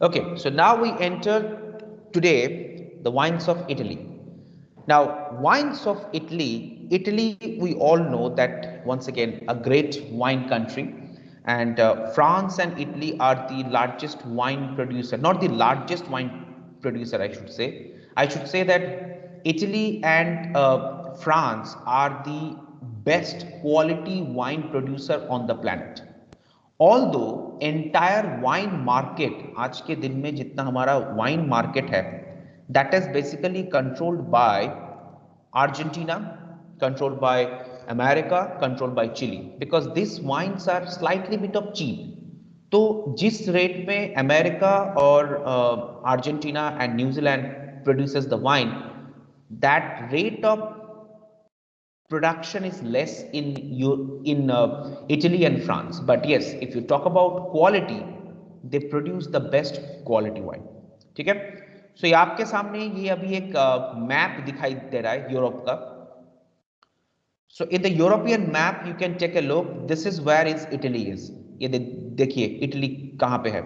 Okay, so now we enter today the wines of Italy. Now, wines of Italy, we all know that once again a great wine country, and France and Italy are the largest wine producer, not the largest wine producer, I should say. I should say that Italy and France are the best quality wine producer on the planet. Although entire wine market, आज के दिन में जितना हमारा wine market है, that is basically controlled by Argentina, controlled by America, controlled by Chile, because these wines are slightly bit of cheap. तो जिस rate में अमेरिका और Argentina and New Zealand produces the wine, that rate of production is less in Italy and France. But yes, if you talk about quality, they produce the best quality wine. ठीक है? So ये आपके सामने ये अभी एक map दिखाई दे रहा है यूरोप का. So in the European map you can take a look. This is where is Italy is. ये देखिए इटली कहाँ पे है.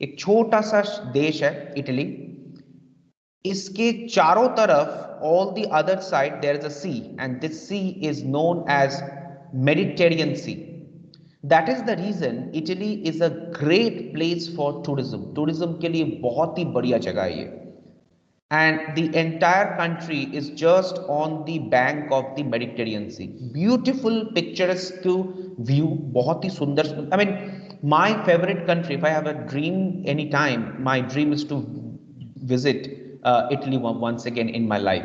एक छोटा सा देश है इटली. इसके चारों तरफ all the other side there is a sea, and this sea is known as Mediterranean Sea. That is the reason Italy is a great place for tourism. Tourism के लिए बहुत ही बढ़िया जगह है ये. And the entire country is just on the bank of the Mediterranean Sea. Beautiful picturesque view, बहुत ही सुंदर. I mean, my favorite country, if I have a dream anytime, my dream is to visit Italy once again in my life,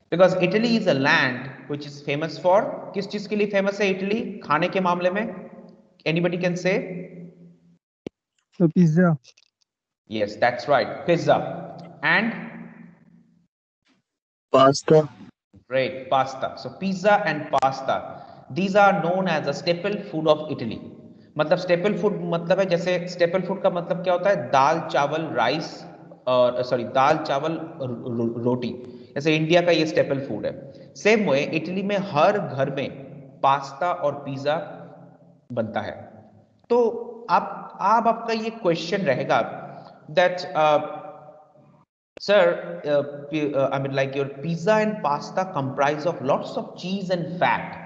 because Italy is a land which is famous for, किस चीज के लिए famous है Italy खाने के मामले में? Anybody can say? So pizza. Yes, that's right, pizza. And Pasta. great, pasta. So pizza and pasta, these are known as a staple food of Italy. मतलब staple food मतलब है, जैसे staple food का मतलब क्या होता है? दाल चावल राइस, और सॉरी दाल चावल रोटी. जैसे इंडिया का ये स्टेपल फूड है. सेम वे इटली में हर घर में पास्ता और पिज्जा बनता है. तो आप आपका ये क्वेश्चन रहेगा that sir, I mean, like your pizza and pasta comprise of lots of cheese and fat.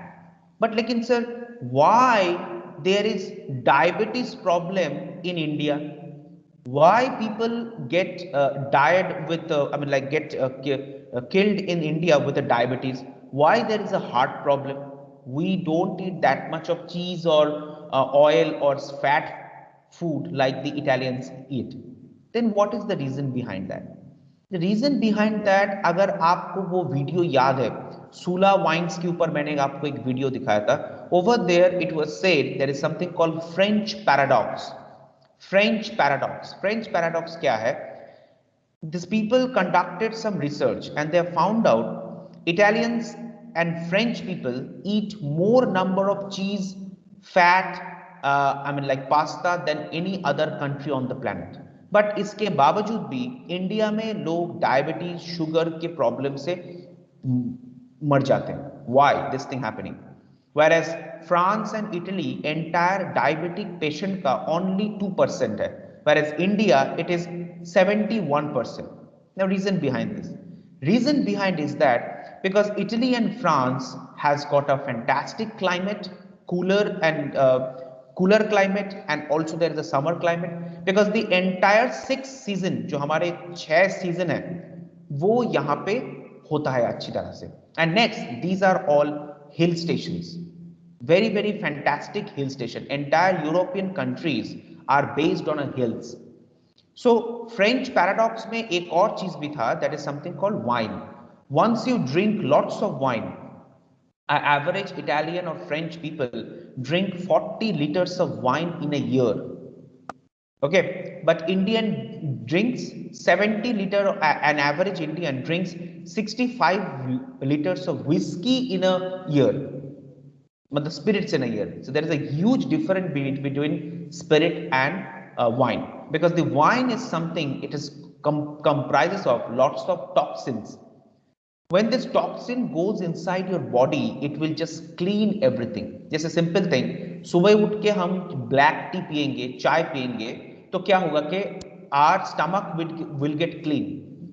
But lekin sir, why there is diabetes problem in India? Why people get died with, I mean, like get killed in India with a diabetes? Why there is a heart problem? We don't eat that much of cheese or oil or fat food like the Italians eat. Then what is the reason behind that? The reason behind that, अगर आपको वो video याद है, सूला wines के ऊपर मैंने आपको एक वीडियो दिखाया था. Over there it was said there is something called French paradox. French paradox. French paradox क्या है? These people conducted some research and they have found out Italians and French people eat more number of cheese, fat, I mean like pasta than any other country on the planet. But इसके बावजूद भी India में लोग diabetes sugar के problem से मर जाते हैं. Why this thing happening? whereas France and Italy entire diabetic patient का only 2% है, whereas India it is 71%. Now reason behind this, reason behind is that because Italy and France has got a fantastic climate, cooler and cooler climate, and also there is a summer climate, because the entire 6 season जो हमारे 6 season है वो यहाँ पे होता है अच्छी तरह से. And next, these are all hill stations, very very fantastic hill station. Entire European countries are based on a hills. So French paradox में एक और चीज भी था, that is something called wine. Once you drink lots of wine, average Italian or French people drink 40 liters of wine in a year. Okay, but Indian drinks 70 liter, an average Indian drinks 65 liters of whiskey in a year, but the spirits in a year. So there is a huge difference between spirit and wine, because the wine is something, it is comprises of lots of toxins. When this toxin goes inside your body, it will just clean everything. जैसे simple thing, सुबह उठ के हम black tea पियेंगे, चाय पियेंगे, तो क्या होगा कि our stomach will get clean.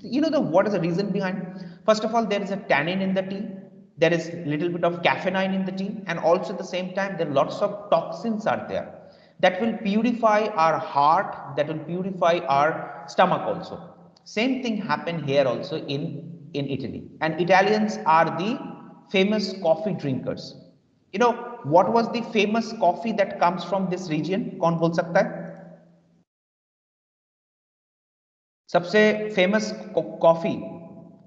You know what is the reason behind? First of all, there is a tannin in the tea. There is little bit of caffeine in the tea, and also at the same time there are lots of toxins are there that will purify our heart, that will purify our stomach also. Same thing happened here also in Italy, and Italians are the famous coffee drinkers. You know what was the famous coffee that comes from this region? कौन बोल सकता है? सबसे famous coffee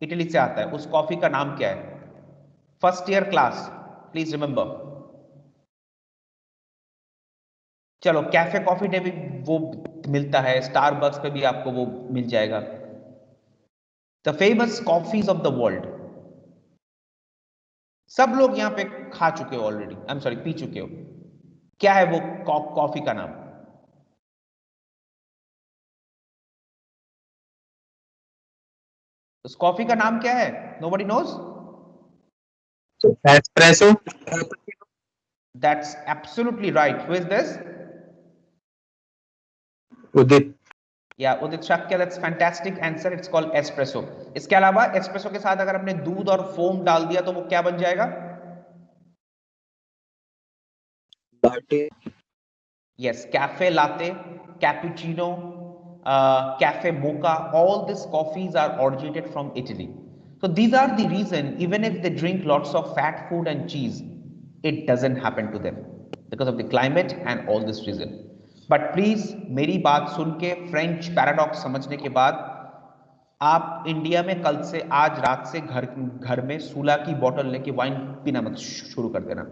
Italy से आता है, उस coffee का नाम क्या है? First year class, please remember. चलो, कैफे कॉफी डे भी वो मिलता है, स्टारबक्स पे भी आपको वो मिल जाएगा. The famous coffees of the world. सब लोग यहां पे खा चुके हो already, I am sorry, P चुके हो. क्या है वो कॉफी का नाम? उस कॉफी का नाम क्या है? Nobody knows? Espresso. That's absolutely right. Who is this? Udit. Yeah Udit Shakya. That's fantastic answer. It's called espresso. इसके अलावा एस्प्रेसो के साथ अगर हमने दूध और फोम डाल दिया तो वो क्या बन जाएगा? Latte. Yes, cafe latte, cappuccino, cafe mocha, all these coffees are originated from Italy. So these are the reason, even if they drink lots of fat food and cheese, it doesn't happen to them because of the climate and all this reason. But please, मेरी बात सुन के French paradox समझने के बाद आप India में कल से, आज रात से घर में सूला की बोतल लेके वाइन पीना मत शुरू कर देना.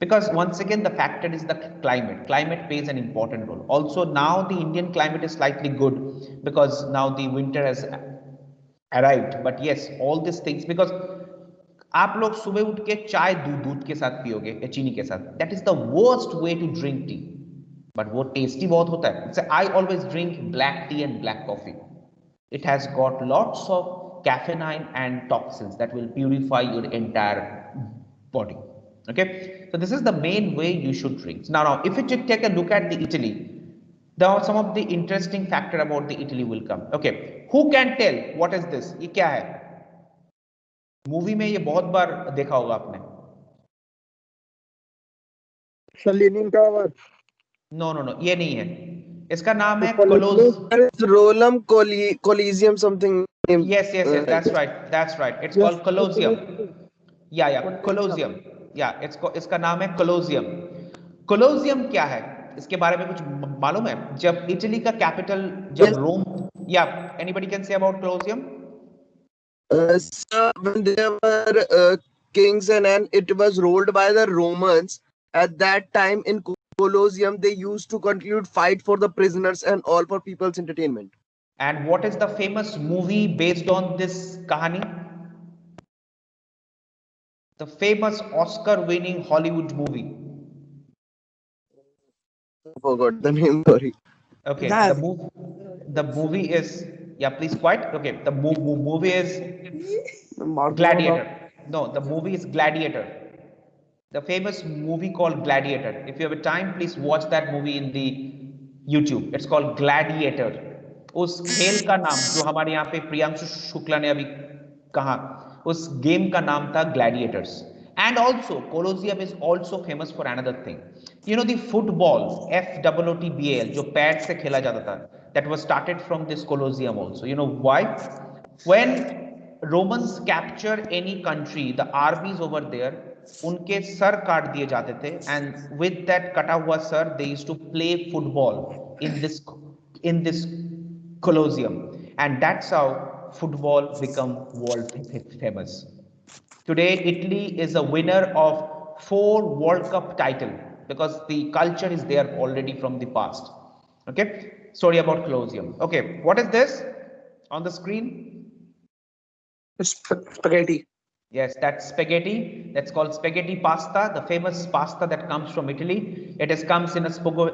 Because once again the factor is the climate plays an important role. Also now the Indian climate is slightly good because now the winter has arrived. But yes, all these things, because आप लोग सुबह उठ के चाय दूध के साथ पियोगे या चीनी के साथ, that is the worst way to drink tea. But वो टेस्टी बहुत होता है. So I always drink black tea and black coffee. It has got lots of caffeine and toxins that will purify your entire body. Okay, so this is the main way you should drink. Now if you take a look at the Italy, there are some of the interesting factor about the Italy will come. Okay, who can tell what is this? ये क्या है? Movie में ये बहुत बार देखा होगा आपने. Leaning tower. No, ये नहीं है. इसका नाम है रोलम कोलिजियम something. Yes, that's right. It's called Colosseum. Yeah, Colosseum. Yeah, इसका नाम है Colosseum. Colosseum क्या है? इसके बारे में कुछ मालूम है? जब इटली का कैपिटल, जब रोम, anybody can say about Colosseum? So when there were kings and it was ruled by the Romans, at that time in Colosseum they used to conclude fight for the prisoners and all for people's entertainment. And what is the famous movie based on this kahani? The famous Oscar-winning Hollywood movie. I forgot the name, sorry. Okay, the movie is, please quiet. Okay, the movie is Gladiator. No, the movie is Gladiator. The famous movie called Gladiator. If you have a time, please watch that movie in the YouTube. It's called Gladiator. उस खेल का नाम जो हमारे यहाँ पे प्रियांशु शुक्ला ने अभी कहा, उस गेम का नाम था Gladiators. And also Colosseum is also famous for another thing. You know the football, FOOTBAL, जो पैड से खेला जाता था, that was started from this Colosseum also. You know why? When Romans capture any country, the armies over there, उनके sir काट दिए जाते थे, and with that कटा हुआ sir they used to play football in this Colosseum, and that's how football become world famous. Today Italy is a winner of 4 World Cup title because the culture is there already from the past. Okay, story about Colosseum. Okay, what is this on the screen? Spaghetti. Yes, that's spaghetti. That's called spaghetti pasta, the famous pasta that comes from Italy. It comes in a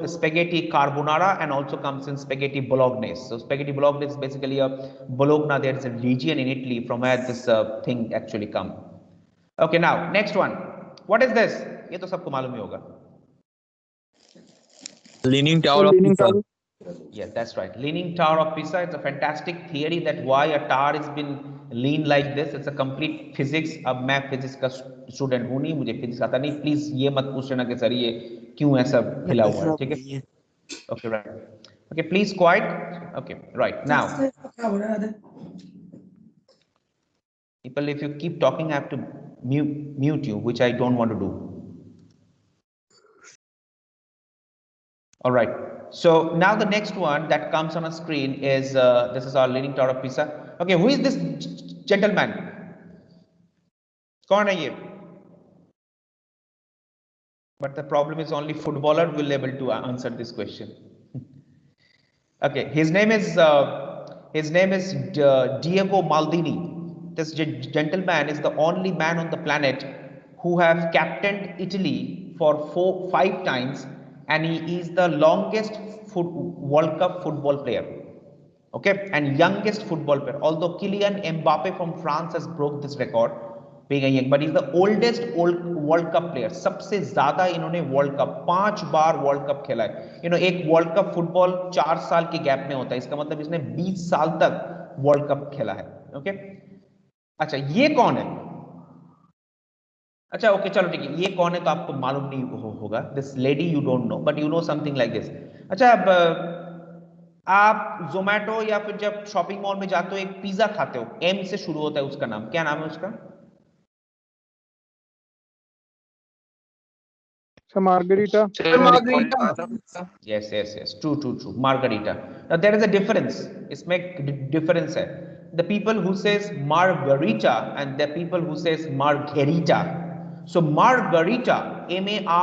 spaghetti carbonara and also comes in spaghetti bolognese. So spaghetti bolognese is basically a Bologna. There is a region in Italy from where this thing actually come. Okay, now next one. What is this? ये तो सबको मालूम ही होगा. Leaning Tower of Pisa. Yeah, that's right. Leaning Tower of Pisa. It's a fantastic theory that why a tower has been lean like this. It's a complete physics. अब मैं physics का student हूँ नहीं, मुझे physics आता नहीं. Please ये मत पूछना कि सर ये क्यों ऐसा हिला हुआ है, ठीक है? Okay, right. Okay, please quiet. Okay, right. Now, people, if you keep talking, I have to mute you, which I don't want to do. All right. So now the next one that comes on a screen is this is our Leaning Tower of Pisa. Okay, who is this gentleman? कौन है ये? But the problem is only footballer will able to answer this question. Okay, his name is Diego Maldini. This gentleman is the only man on the planet who have captained Italy for 5 times, and he is the longest World Cup football player. Okay, and youngest football player. Although Kylian Mbappe from France has broke this record, being a young, but he's the oldest World Cup player. सबसे ज़्यादा इन्होंने World Cup 5 बार World Cup खेला है. एक World Cup football 4 साल के gap में होता है. इसका मतलब इसने 20 साल तक World Cup खेला है. ओके, अच्छा ये कौन है? अच्छा ओके, चलो ठीक है, ये कौन है तो आपको मालूम नहीं होगा. This lady you don't know, but you know something like this. अच्छा, अब आप जोमेटो या फिर जब शॉपिंग मॉल में जाते हो एक पिज्जा खाते हो, एम से शुरू होता है, उसका नाम क्या नाम है उसका? Margarita. Margarita. Yes, true. Margarita. Now there is a difference. इसमें difference है. The people who says margarita and the people who says margherita. So margarita, M-A-R-G-A-R-I-T-A,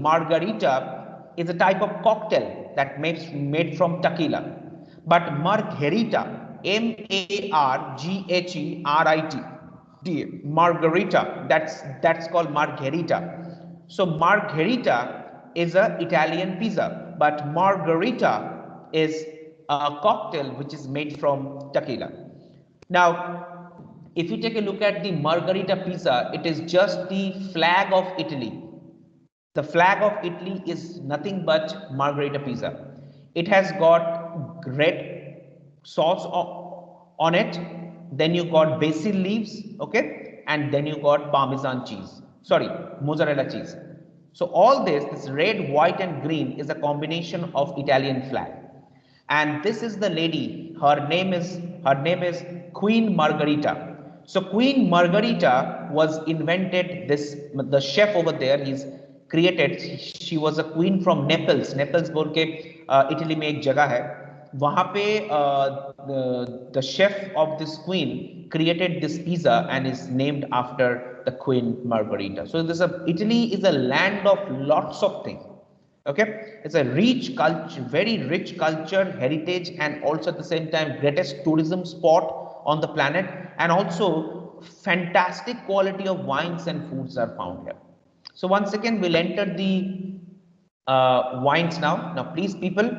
margarita is a type of cocktail that made from tequila. But margherita, M-A-R-G-H-E-R-I-T, margarita, that's called margherita. So margherita is a Italian pizza, but margarita is a cocktail which is made from tequila. Now, if you take a look at the margarita pizza, it is just the flag of Italy. The flag of Italy is nothing but margarita pizza. It has got red sauce on it, then you got basil leaves, okay, and then you got Parmesan cheese, sorry, mozzarella cheese. So all this red, white and green is a combination of Italian flag. And this is the lady, her name is Queen Margherita. So Queen Margherita was invented, the chef over there, he's created, she was a queen from Naples. Naples बोल के Italy में एक जगह है, वहां पे the chef of this queen created this pizza and is named after the Queen Margherita. So Italy is a land of lots of things. Okay, it's a rich culture, very rich culture, heritage, and also at the same time greatest tourism spot on the planet, and also fantastic quality of wines and foods are found here. So once again we'll enter the wines now. Now please people,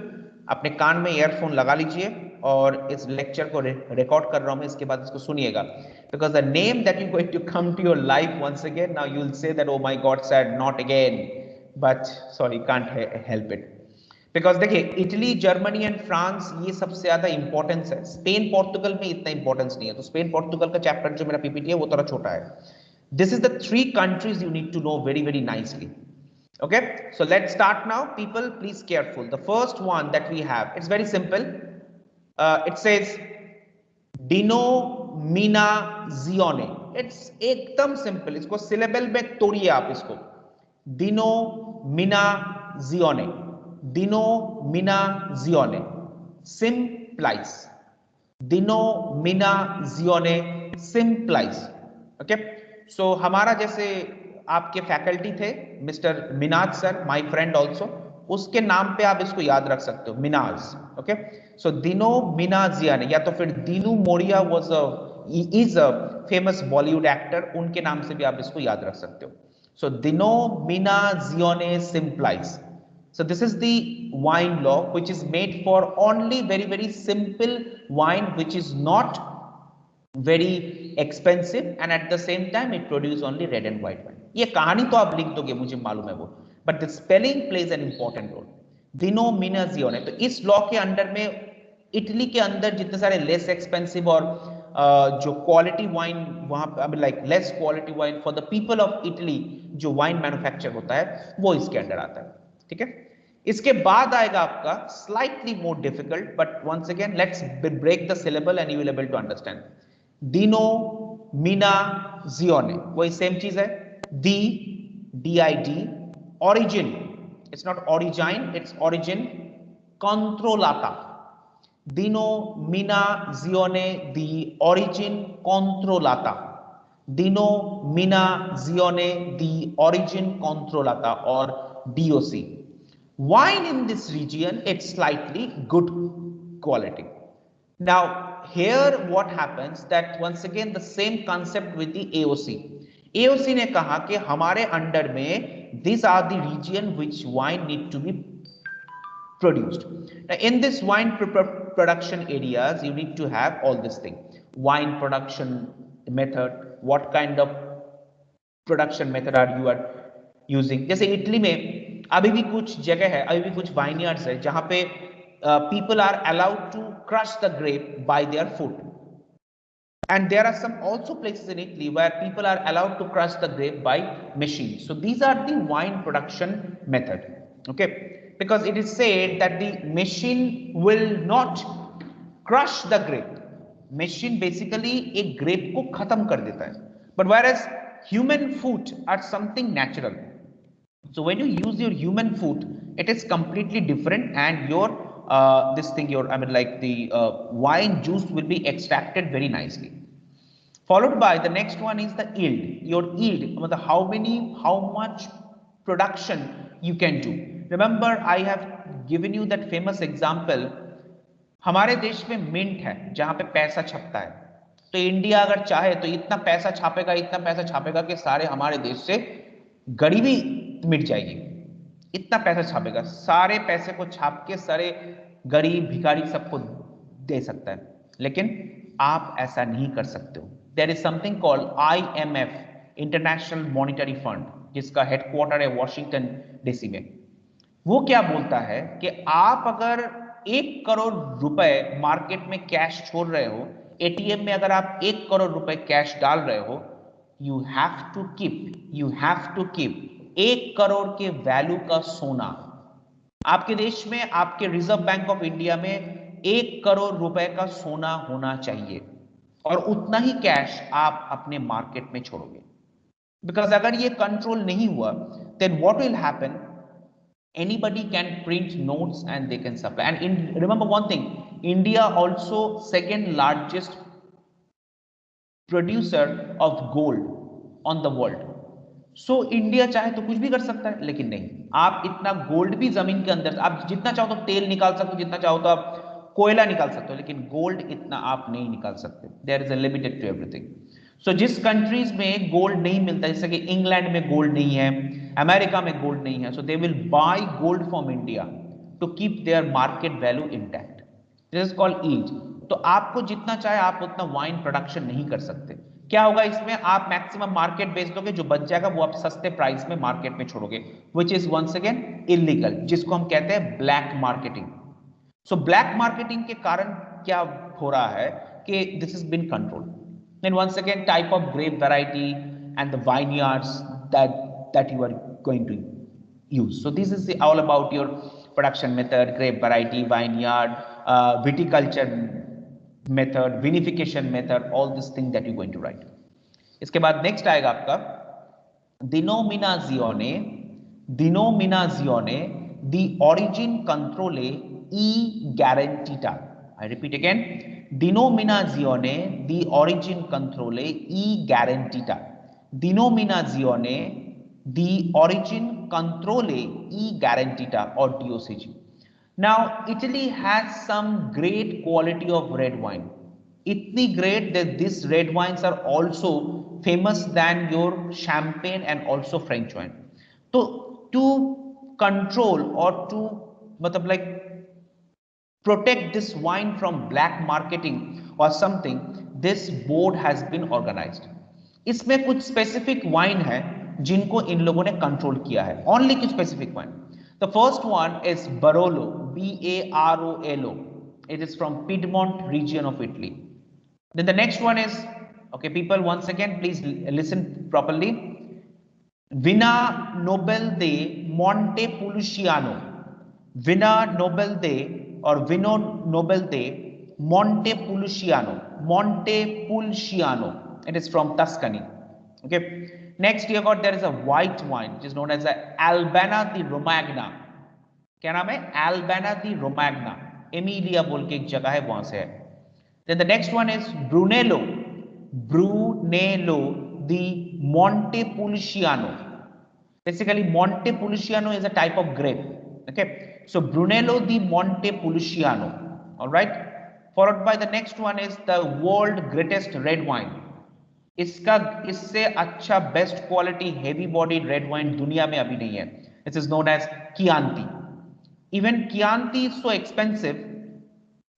अपने कान में earphone लगा लीजिए और इस lecture को record कर रहा हूं मैं, इसके बाद इसको सुनिएगा, because the name that you going to come to your life once again, now you will say that oh my God said not again, but sorry can't help it, because देखिए Italy, Germany and France ये सबसे ज्यादा importance है. Spain Portugal में इतना importance नहीं है, तो स्पेन पोर्तुगल का चैप्टर जो मेरा पीपीटी है वो थोड़ा छोटा है. This is the 3 countries you need to know very nicely. Okay, so let's start now. People, please careful. The first one that we have, it's very simple. It says denominazione. It's एकदम simple. इसको syllable में तोड़िए आप इसको. Denominazione. Denominazione. Simplice. Denominazione simplice. Okay. So हमारा जैसे आपके faculty थे mister Minaj sir, my friend also, उसके नाम पे आप इसको याद रख सकते हो, मिनाज. ओके, सो दिनो मिनाजियाने, या तो फिर Dino Morea is a famous Bollywood actor, उनके नाम से भी आप इसको याद रख सकते हो. सो दिनो मिनाजियाने simplifies. So this is the wine law which is made for only very simple wine which is not very expensive and at the same time it produce only red and white wine. ये कहानी तो आप लिख दोगे, मुझे मालूम है वो, but the spelling plays an important role. डिनोमिनाजियोने। तो इस लॉ के अंडर में इटली के अंदर जितने सारे लेस एक्सपेंसिव और जो क्वालिटी वाइन वहां पे like less quality wine for the people of Italy जो वाइन मैन्युफैक्चर होता है वो इसके अंडर आता है, ठीक है। इसके बाद आएगा आपका slightly more difficult, but once again let's break the syllable and you will able to understand. Denominazione वही सेम चीज है, दी DID, origin, it's not origin, it's origin, controlata, denominazione di origin controlata, denominazione di origin controlata or DOC. Wine in this region, it's slightly good quality. Now here what happens that once again the same concept with the AOC. AOC ने कहा कि हमारे under में these are the region which wine need to be produced. Now in this wine production areas you need to have all this thing, wine production method, what kind of production method are you are using. जैसे Italy में अभी भी कुछ जगह है, अभी भी कुछ वाइनयार्ड्स है जहां पे people are allowed to crush the grape by their foot. And there are some also places in Italy where people are allowed to crush the grape by machine. So these are the wine production method, okay, because it is said that the machine will not crush the grape. Machine basically एक grape को खत्म कर देता है, but whereas human foot are something natural. So when you use your human foot, it is completely different, and your this thing, your I mean like the wine juice will be extracted very nicely. Followed by the next one is the yield. Your yield, how much production you can do. Remember, I have given you that famous example. हमारे देश में mint है जहां पे पैसा छपता है, तो India अगर चाहे तो इतना पैसा छापेगा कि सारे हमारे देश से गरीबी मिट जाएगी। इतना पैसा छापेगा, सारे पैसे को छाप के सारे गरीब भिखारी सबको दे सकता है, लेकिन आप ऐसा नहीं कर सकते हो। There is something called IMF, international monetary fund, जिसका हेडक्वार्टर है वॉशिंगटन DC में। वो क्या बोलता है कि आप अगर 1 करोड़ रुपए मार्केट में कैश छोड़ रहे हो, ATM में अगर आप 1 करोड़ रुपए कैश डाल रहे हो, you have to keep 1 crore के वैल्यू का सोना। आपके देश में, आपके रिजर्व बैंक ऑफ इंडिया में 1 करोड़ रुपए का सोना होना चाहिए, और उतना ही कैश आप अपने मार्केट में छोड़ोगे। बिकॉज अगर ये कंट्रोल नहीं हुआ, then what will happen, anybody can print notes and they can supply. And remember one thing, India also second largest producer of gold on the world. So India चाहे तो कुछ भी कर सकता है, लेकिन नहीं, आप इतना गोल्ड भी जमीन के अंदर, आप जितना चाहो तो तेल निकाल सकते हो, जितना चाहो तो आप कोयला निकाल सकते हो, लेकिन गोल्ड इतना आप नहीं निकाल सकते। There is a limited to everything. So जिस कंट्रीज में गोल्ड नहीं मिलता, जैसे कि इंग्लैंड में गोल्ड नहीं है, अमेरिका में गोल्ड नहीं है, so they will buy gold from India to keep their market value intact. This is called ease. तो आपको जितना चाहे आप उतना वाइन प्रोडक्शन नहीं कर सकते। क्या होगा इसमें, आप मैक्सिमम मार्केट बेच दोगे, जो बच जाएगा वो आप सस्ते प्राइस में मार्केट में छोड़ोगे, which is once again illegal, जिसको हम कहते हैं black marketing. So black marketing के कारण क्या हो रहा है कि this is been controlled. Then once again, type of grape variety and the vineyards that you are going to use. So this is all about your production method, grape variety, vineyard, viticulture method, vinification method, all these things that you're going to write. इसके बाद next आएगा आपका denominazione di origin controle e garantita. I repeat again, denominazione di origin controle e garantita. Denominazione di origin controle e garantita, or DOCG. Now Italy has some great quality of red wine, itni great that these red wines are also famous than your champagne and also French wine. So to control or to matlab like protect this wine from black marketing or something, this board has been organized. इसमें कुछ specific wine है जिनको इन लोगों ने control किया है, only कुछ specific wine. The first one is Barolo, Barolo. It is from Piedmont region of Italy. Then the next one is, okay, people, once again, please listen properly. Vina Nobel de Montepulciano. Vina Nobel de or Vino Nobel de Montepulciano. Montepulciano. It is from Tuscany. Okay. Next, you got there is a white wine which is known as a Albana di Romagna. क्या नाम है? Albana di Romagna. Emilia बोल के एक जगह है, वहां से है. Then the next one is Brunello. Brunello di Montepulciano. Basically, Montepulciano is a type of grape. Okay, so Brunello di Montepulciano. All right. Followed by the next one is the world greatest red wine. इसका इससे अच्छा best quality heavy bodied red wine दुनिया में अभी नहीं है. It is known as Chianti. Even Chianti is so expensive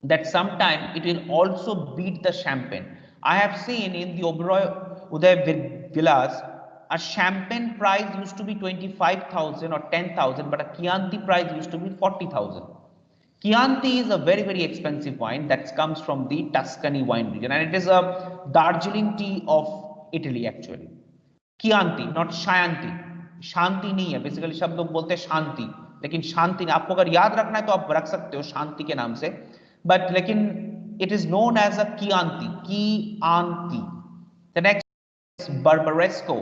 that sometime it will also beat the champagne. I have seen in the Uday Villas, a champagne price used to be 25,000 or 10,000, but a Chianti price used to be 40,000. Chianti is a very, very expensive wine that comes from the Tuscany wine region, and it is a Darjeeling tea of Italy actually. Chianti, not Chianti. शांति नहीं है, basically शब्द लोग बोलते हैं शांति, लेकिन शांति नहीं. आपको अगर याद रखना है तो आप रख सकते हो शांति के नाम से, बट लेकिन it is known as a Chianti. Chianti. The next is Barbaresco.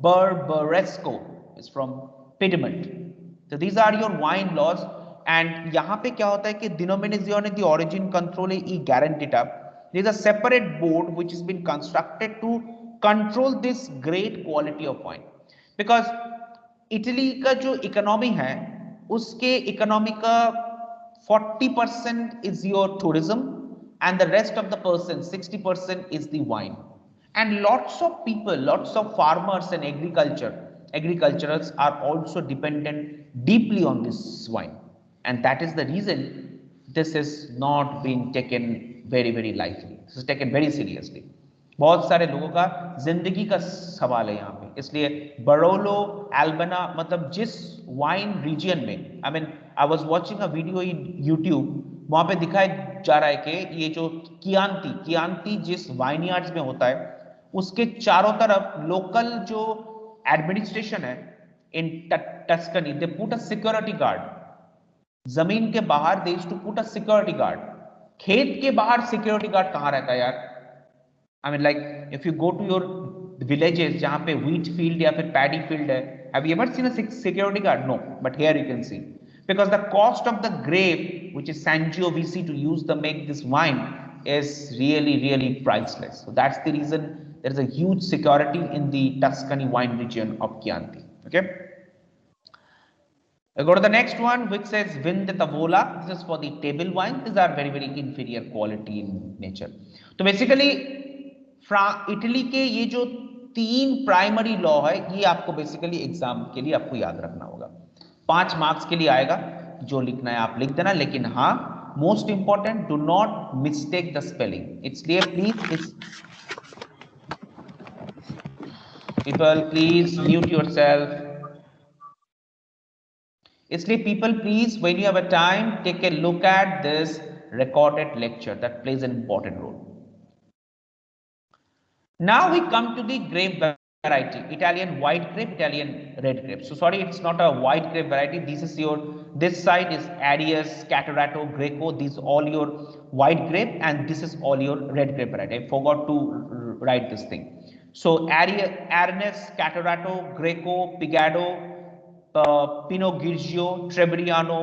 Barbaresco is from Piedmont. So these are your wine laws. And यहाँ पे क्या होता है कि denominazione di origine control e garantita. There is a separate board which has been constructed to control this great quality of wine. Because Italy का जो economy है उसके इकोनॉमी का 40% is your tourism and the rest of the person 60% is the wine. And lots of people, lots of farmers and agriculturals are also dependent deeply on this wine. And that is the reason this is not being taken very, very lightly. This is taken very seriously. बहुत सारे लोगों का जिंदगी का सवाल है यहाँ पे, इसलिए बरोलो एल्बना मतलब जिस वाइन रीजन में, I mean I was watching a video in YouTube, वहां पे दिखाया जा रहा है कि ये जो कियांती जिस वाइनयार्ड्स में होता है उसके चारों तरफ लोकल जो एडमिनिस्ट्रेशन है in Tuscany, they put a security guard. जमीन के बाहर they to put a security guard. खेत के बाहर सिक्योरिटी गार्ड कहाँ रहता है यार? I mean, like if you go to your villages जहाँ पे wheat field या फिर paddy field है, have you ever seen a security guard? No, but here you can see, because the cost of the grape which is Sangiovese to use the make this wine is really, really priceless. So that's the reason there is a huge security in the Tuscany wine region of Chianti. Okay. I go to the next one which says Vin de Tavola. This is for the table wine. These are very, very inferior quality in nature. So basically Italy के ये जो 3 primary law है ये आपको basically exam के लिए आपको याद रखना होगा. 5 मार्क्स के लिए आएगा, जो लिखना है आप लिख देना, लेकिन हाँ most important, do not mistake the spelling. इसलिए please people please mute yourself. इसलिए people please when you have a time take a look at this recorded lecture that plays an important role. Now we come to the grape variety: Italian white grape, Italian red grape. So sorry, it's not a white grape variety. This side is Arius, Catarato, Greco. These all your white grape, and this is all your red grape variety. I forgot to write this thing. So Aranus, Catarato, Greco, Pigado, Pinot Grigio, Trebbiano,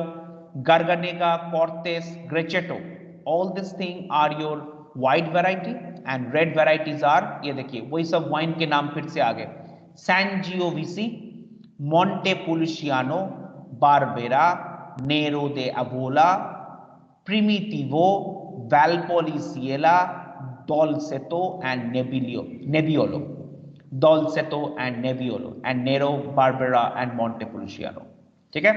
Garganega, Cortes, Grecetto. All these things are your white variety, and red varieties are, ये देखिए वही सब wine के नाम फिर से आ गए: Sangiovese, Montepulciano, Barbera, Nero de Avola, Primitivo, Valpolicella, Dolcetto and Nebbiolo. Dolcetto and Nebbiolo, and Nero, Barbera and Montepulciano. ठीक है?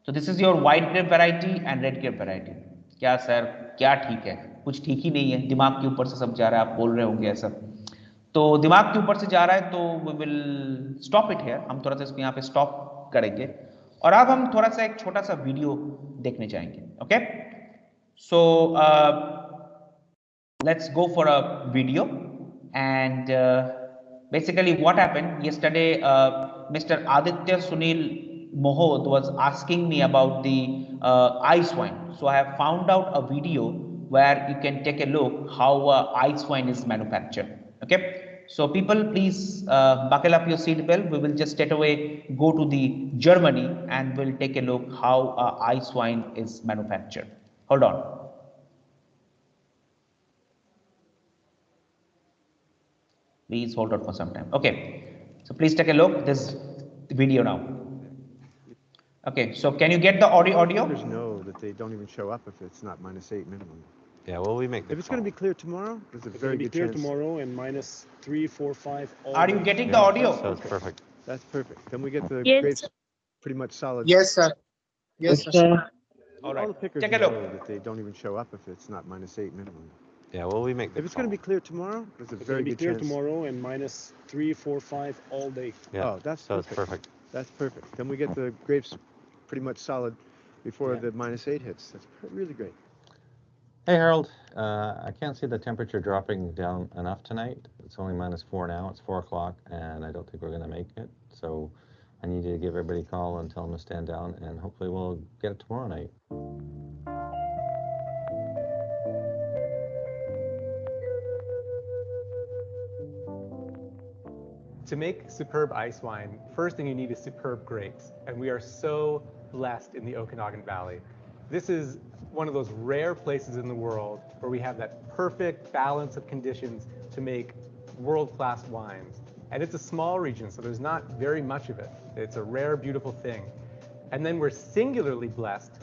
So this is your white grape variety and red grape variety. क्या sir, क्या ठीक है? कुछ ठीक ही नहीं है, दिमाग के ऊपर से सब जा रहा है. आप बोल रहे होंगे ऐसा, तो दिमाग के ऊपर से जा रहा है, तो we will stop it here. हम थोड़ा सा इसको यहाँ पे स्टॉप करेंगे और अब हम थोड़ा सा एक छोटा सा वीडियो देखने जाएंगे. Okay, so let's go for a video. And basically what happened yesterday, Mr. Aditya Sunil Mohod was asking me about the ice wine. So I have found out a video where you can take a look how ice wine is manufactured. Okay, so people, please buckle up your seat belt. We will just straight away go to the Germany and we'll take a look how ice wine is manufactured. Hold on. Please hold on for some time. Okay, so please take a look this video now. Okay, so can you get the audio? There's no that they don't even show up if it's not -8 minimum. Yeah, well, we make the If it's going to be clear tomorrow, there's a It's very going to be good clear chance. tomorrow and -3, 4, 5. All Are you day. getting the audio? So it's perfect. That's perfect. Then we get the Yes. grapes pretty much solid. Yes, sir. Yes, sir. All All right, the pickers take a know look. that they don't even show up if it's not -8 minimum. Yeah, well, we make the If it's going to be clear tomorrow, there's a It's very going to be good clear chance. tomorrow and -3, 4, 5 all day. Yeah, Oh, that's so it's perfect. perfect. That's perfect. Then we get the grapes pretty much solid before Yeah. the -8 hits. That's really great. Hey Harold, I can't see the temperature dropping down enough tonight. It's only -4 now. It's 4 o'clock, and I don't think we're going to make it. So I need you to give everybody a call and tell them to stand down, and hopefully we'll get it tomorrow night. To make superb ice wine, first thing you need is superb grapes, and we are so blessed in the Okanagan Valley. This is one of those rare places in the world where we have that perfect balance of conditions to make world-class wines. And it's a small region, so there's not very much of it. It's a rare, beautiful thing. And then we're singularly blessed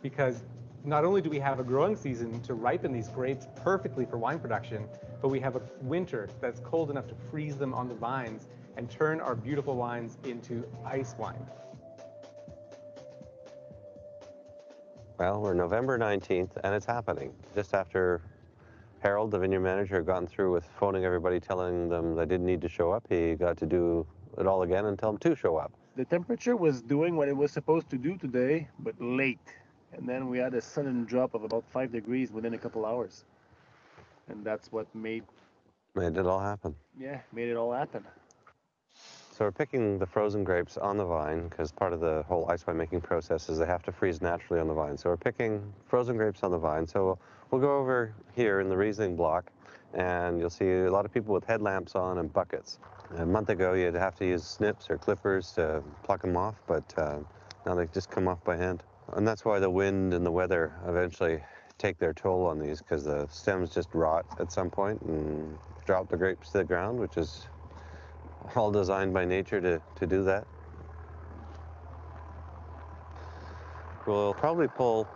because not only do we have a growing season to ripen these grapes perfectly for wine production, but we have a winter that's cold enough to freeze them on the vines and turn our beautiful wines into ice wine. Well, we're November 19th, and it's happening. Just after Harold, the vineyard manager, had gone through with phoning everybody, telling them they didn't need to show up, he got to do it all again and tell them to show up. The temperature was doing what it was supposed to do today, but late. And then we had a sudden drop of about 5 degrees within a couple hours. And that's what made It all happen. it all happen. So we're picking the frozen grapes on the vine because part of the whole ice wine making process is they have to freeze naturally on the vine. So we're picking frozen grapes on the vine. So we'll go over here in the Riesling block, and you'll see a lot of people with headlamps on and buckets. A month ago, you'd have to use snips or clippers to pluck them off, but now they just come off by hand. And that's why the wind and the weather eventually take their toll on these, because the stems just rot at some point and drop the grapes to the ground, which is all designed by nature to do that. We'll probably pull,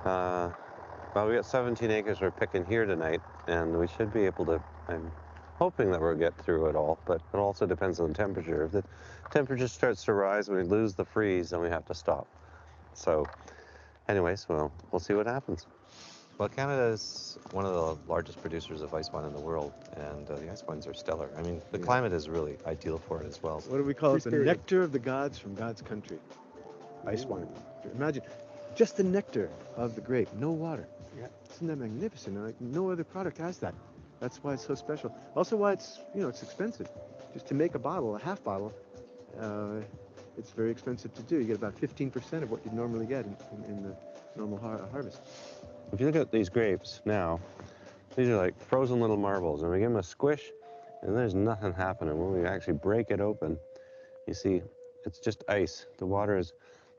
well, we got 17 acres we're picking here tonight, and we should be able to, I'm hoping that we'll get through it all, but it also depends on the temperature. If the temperature starts to rise, when we lose the freeze, then we have to stop. So anyways, well, we'll see what happens. Well, Canada is one of the largest producers of ice wine in the world, and the ice wines are stellar. I mean, the climate is really ideal for it as well. What do we call it? The Free-spirited. nectar of the gods from God's country. Ice wine. Imagine just the nectar of the grape, no water. Yeah. Isn't that magnificent? Like no other product has that. That's why it's so special. Also, why it's it's expensive. Just to make a bottle, a half bottle, it's very expensive to do. You get about 15% of what you'd normally get in the normal harvest. If you look at these grapes now, these are like frozen little marbles, and we give them a squish, and there's nothing happening. When we actually break it open, you see it's just ice. The water is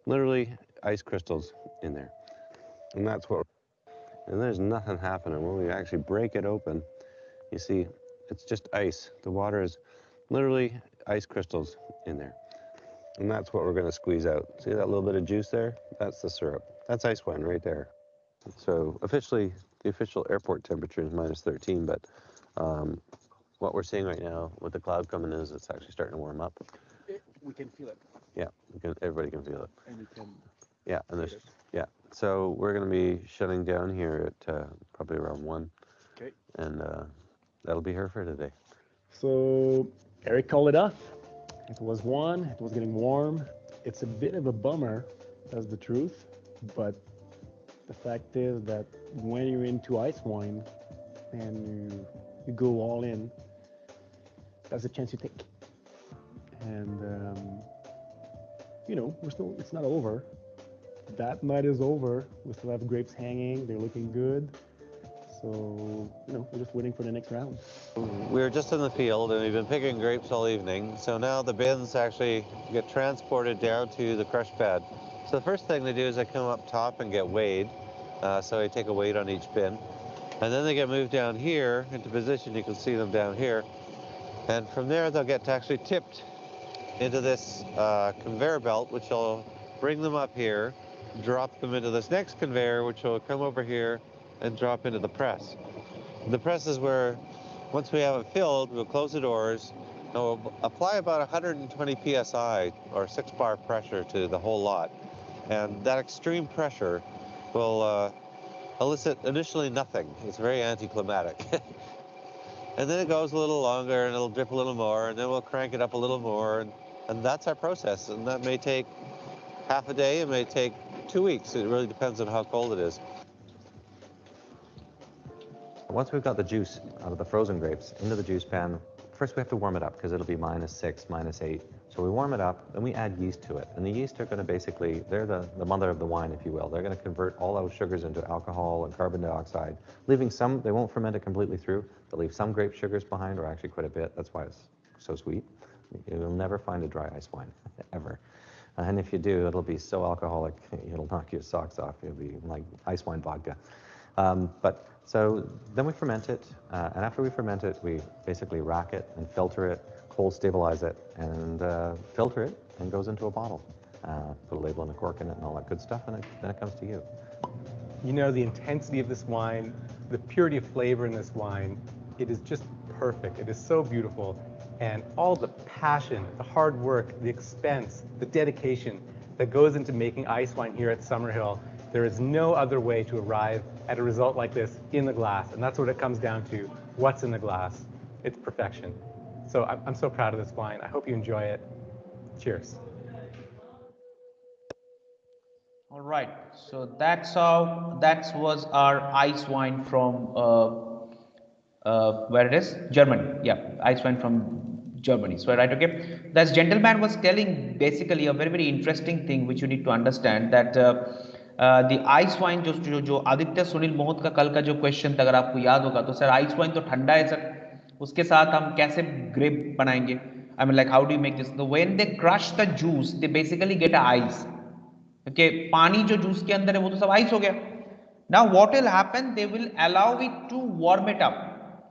literally ice crystals in there. And that's what, and there's nothing happening. When we actually break it open, you see it's just ice. The water is literally ice crystals in there. And that's what we're going to squeeze out. See that little bit of juice there? That's the syrup. That's ice wine right there. So officially, the official airport temperature is -13, but what we're seeing right now with the cloud coming in is it's actually starting to warm up. We can feel it. Yeah, everybody can feel it. And we can Yeah, and there's, yeah. So we're going to be shutting down here at probably around 1. Okay. And that'll be her for today. So Eric called it off. It was 1. It was getting warm. It's a bit of a bummer, that's the truth. But the fact is that when you're into ice wine and you go all in, that's a chance you take. And it's not over. That night is over. We still have grapes hanging. They're looking good. So, we're just waiting for the next round. We were just in the field and we've been picking grapes all evening. So now the bins actually get transported down to the crush pad. So the first thing they do is they come up top and get weighed. So they take a weight on each bin. And then they get moved down here into position. You can see them down here. And from there, they'll get actually tipped into this conveyor belt, which will bring them up here, drop them into this next conveyor, which will come over here and drop into the press. The press is where, once we have it filled, we'll close the doors and we'll apply about 120 psi or 6 bar pressure to the whole lot. And that extreme pressure will elicit initially nothing. It's very anticlimactic. And then it goes a little longer and it'll drip a little more, and then we'll crank it up a little more, and that's our process. And that may take half a day, it may take 2 weeks. It really depends on how cold it is. Once we've got the juice out of the frozen grapes into the juice pan, first we have to warm it up because it'll be -6, -8. So we warm it up, then we add yeast to it. And the yeast are going to basically, they're the mother of the wine, if you will. They're going to convert all those sugars into alcohol and carbon dioxide, leaving some, they won't ferment it completely through. They'll leave some grape sugars behind, or actually quite a bit. That's why it's so sweet. You'll never find a dry ice wine, ever. And if you do, it'll be so alcoholic, it'll knock your socks off. It'll be like ice wine vodka. So then we ferment it, and after we ferment it, we basically rack it and filter it, cold stabilize it, and filter it, and goes into a bottle. Put a label and a cork in it and all that good stuff, and then it comes to you. The intensity of this wine, the purity of flavor in this wine, it is just perfect. It is so beautiful. And all the passion, the hard work, the expense, the dedication that goes into making ice wine here at Summerhill, there is no other way to arrive at a result like this in the glass. And that's what it comes down to. What's in the glass? It's perfection. So I'm so proud of this wine. I hope you enjoy it. Cheers. All right, so that was our ice wine from where it is, Germany. Yeah, ice wine from Germany. So right, okay. This gentleman was telling basically a very interesting thing which you need to understand, that the ice wine जो आदित्य सुनील मोहित का कल का जो question था, अगर आपको याद होगा तो सर आइस वाइन तो ठंडा है सर, उसके साथ हम कैसे ग्रेप बनाएंगे? I mean, like, how do you make this? When they crush the juice, they basically get a ice. Okay, पानी जो जूस के अंदर है वो तो सब आइस हो गया. Now what will happen? They will allow it to warm it up.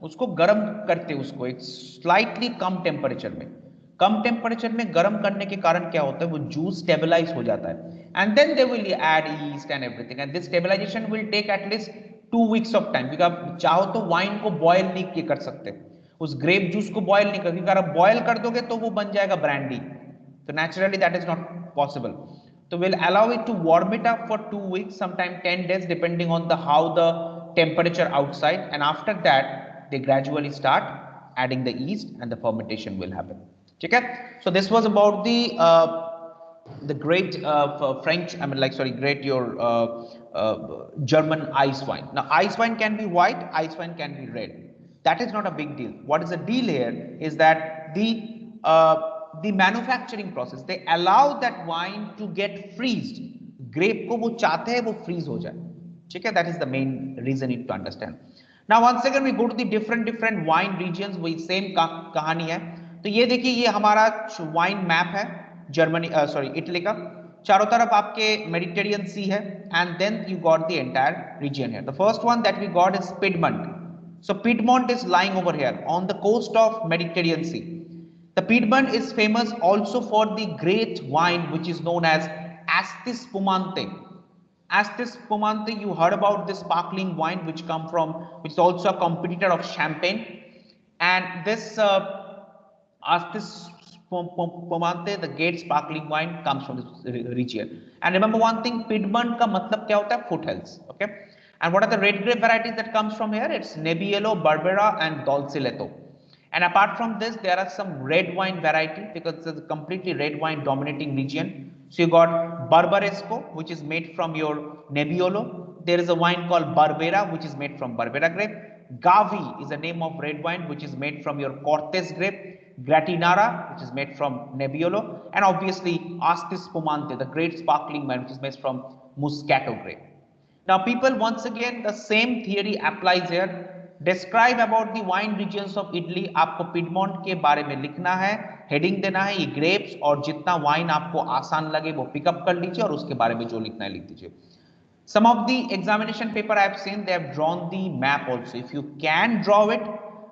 उसको गर्म करते उसको एक slightly कम टेम्परेचर में. कम टेम्परेचर में गर्म करने के कारण क्या होता है, वो जूस स्टेबलाइज हो जाता है. And then they will add yeast and everything. And this stabilization will take at least 2 weeks of time. क्योंकि आप चाहो तो वाइन को बॉयल नहीं कर सकते, उस ग्रेप जूस को बॉयल नहीं कर, क्योंकि अगर आप बॉयल कर दोगे तो वो बन जाएगा ब्रांडी. तो naturally that is not possible. So we'll allow it to warm it up for 2 weeks, sometime 10 days, depending on how the temperature outside. And after that, they gradually start adding the yeast, and the fermentation will happen. Okay? So this was about the great French, German ice wine. Now, ice wine can be white, ice wine can be red. That is not a big deal. What is the deal here is that the manufacturing process, they allow that wine to get freezed. Grape को वो चाहते हैं वो freeze हो जाए. ठीक है? That is the main reason you need to understand. Now once again we go to the different wine regions. वही same कहानी है. तो ये देखिए, ये हमारा wine map है इटली का. चारों तरफ आपके Mediterranean Sea है, and then you got the entire region here. The first one that we got is Piedmont. So Piedmont is lying over here on the coast of Mediterranean Sea. The Piedmont is famous also for the great wine which is known as Asti Spumante. Asti Spumante, you heard about this sparkling wine which is also a competitor of champagne. And this Asti Spumante, the great sparkling wine, comes from this region. And remember one thing, Piedmont का मतलब क्या होता है? Foothills. Okay. And what are the red grape varieties that comes from here? It's Nebbiolo, Barbera, and Dolcetto. And apart from this, there are some red wine variety, because it's a completely red wine dominating region. So you got Barbaresco, which is made from your Nebbiolo. There is a wine called Barbera, which is made from Barbera grape. Gavi is a name of red wine, which is made from your Cortez grape. Gratinara, which is made from Nebbiolo. And obviously Asti Spumante, the great sparkling wine, which is made from Moscato grape. Now people, once again, the same theory applies here. Describe about the wine regions of Italy. आपको Piedmont के बारे में लिखना है, heading देना है ये grapes, और जितना वाइन आपको आसान लगे वो पिकअप कर लीजिए और उसके बारे में जो लिखना है लिख दीजिए. Some of the examination paper I have seen, they have drawn the map also. If you can draw it,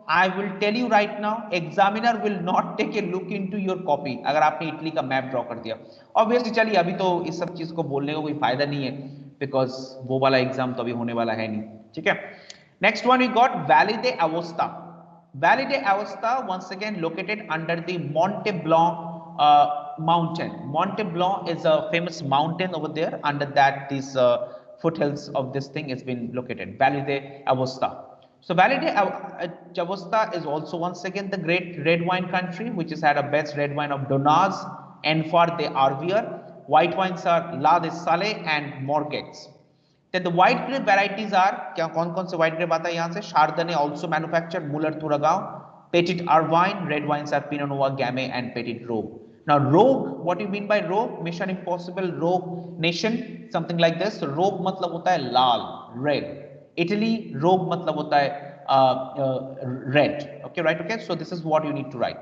I will tell you right now, examiner will not take a look into your copy अगर आपने Italy का map draw कर दिया. Obviously चलिए अभी तो इस सब चीज को बोलने का कोई फायदा नहीं है, because वो वाला एग्जाम तो अभी होने वाला है नहीं. ठीक है. Next one we got Valle d'Aosta. Valle d'Aosta, once again located under the Monte Blanc mountain. Monte Blanc is a famous mountain over there. Under that, these foothills of this thing has been located. Valle d'Aosta. So Valle d'Aosta is also once again the great red wine country, which has had a best red wine of Donaz, Enfar de Arvier. White wines are La de Sale and Morgex. Then the white grape varieties are, क्या कौन-कौन से white grape आता है यहाँ से? Chardonnay also manufactured, Muller Thurgau, Petit Irvine, red wines are Pinot Noir, Gamay and Petit Rogue. Now Rogue, what do you mean by Rogue? Mission Impossible, Rogue Nation, something like this. So Rogue मतलब होता है लाल, red. Italy, Rogue मतलब होता है red. Okay, right? Okay, so this is what you need to write.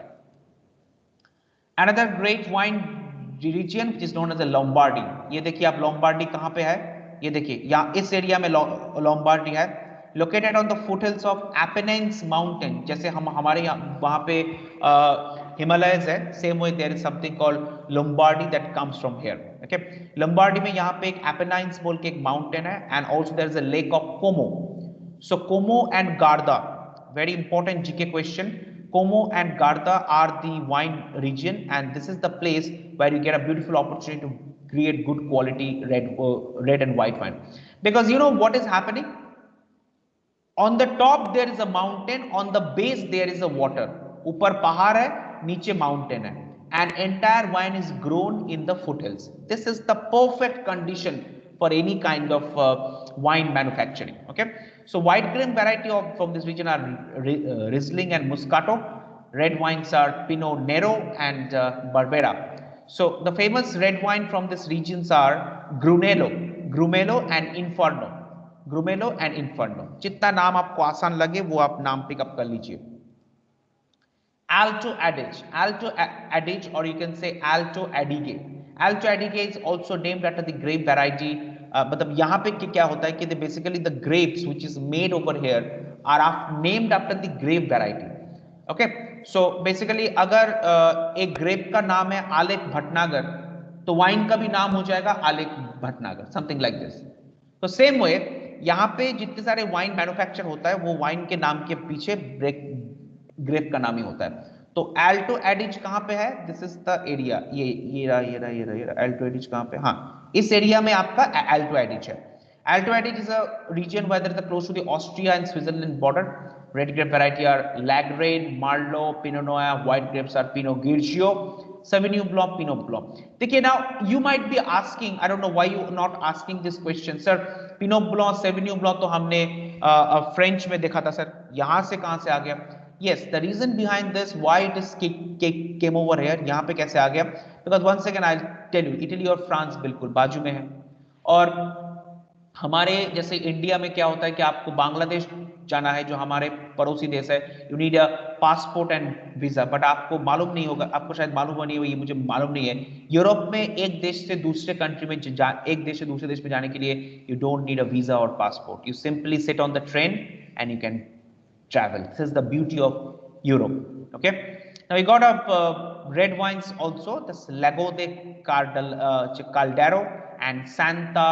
Another great wine region which is known as the Lombardy. ये देखिए आप Lombardy कहाँ पे है? ये देखिए यहाँ इस एरिया में Lombardy है, located on the foothills of Apennines mountain. जैसे हम हमारे यहाँ वहाँ पे Himalayas है, same way there is something called Lombardy that comes from here. Okay, Lombardy में यहाँ पे एक Apennines बोल के एक mountain है, and also there is a lake of Como. So Como and Garda, very important GK question. Como and Garda are the wine region, and this is the place where you get a beautiful opportunity to create good quality red and white wine. Because you know what is happening? On the top there is a mountain, on the base there is a water. ऊपर पहाड़ है, नीचे mountain है, and entire wine is grown in the foothills. This is the perfect condition for any kind of wine manufacturing. Okay, so white grape variety from this region are Riesling and Moscato. Red wines are Pinot Nero and Barbera. So the famous red wine from these regions are Grumello and Inferno. Grumello and Inferno. जितना नाम आपको आसान लगे वो आप नाम pick up कर लीजिए. Alto Adige, or you can say Alto Adige. Alto Adige is also named after the grape variety. मतलब यहाँ पे क्या होता है कि basically the grapes which is made over here are named after the grape variety. Okay, so basically अगर एक grep का नाम है आलेख भटनागर, तो वाइन का भी नाम हो जाएगा आलेख भटनागर, something like this. तो सेम वे यहाँ पे जितने सारे वाइन मैन्युफैक्चर होता है वो वाइन के नाम के पीछे ग्रेप का नाम ही होता है. तो एल्टो एडिज कहाँ पे है? This is the area. ये रहा एल्टो एडिज कहाँ पे? हाँ, इस एरिया में आपका एल्टो एडिज है. Alto Adige is a region where there is close to the Austria and Switzerland border. Red grape variety are Lagrein, Merlot, Pinot Noir. White grapes are Pinot Grigio, Sauvignon Blanc, Pinot Blanc. देखिए, now you might be asking, I don't know why you not asking this question, sir. Pinot Blanc, Sauvignon Blanc तो हमने French में देखा था sir, यहाँ से कहाँ से आ गया? Yes, the reason behind this, why it is came over here, यहाँ पे कैसे आ गया? Because once again I'll tell you, Italy और France बिल्कुल बाजू में है, और हमारे जैसे इंडिया में क्या होता है कि आपको बांग्लादेश जाना है जो हमारे पड़ोसी देश है, you need a passport and visa, but आपको मालूम नहीं होगा, आपको शायद मालूम नहीं होगा, ये मुझे मालूम नहीं है, यूरोप में एक देश से दूसरे कंट्री में एक देश से दूसरे देश में जाने के लिए you don't need a visa और passport, you simply sit on the train and you can travel. This is the beauty of Europe. Okay, now we got red wines also, this Lago de Caldero and Santa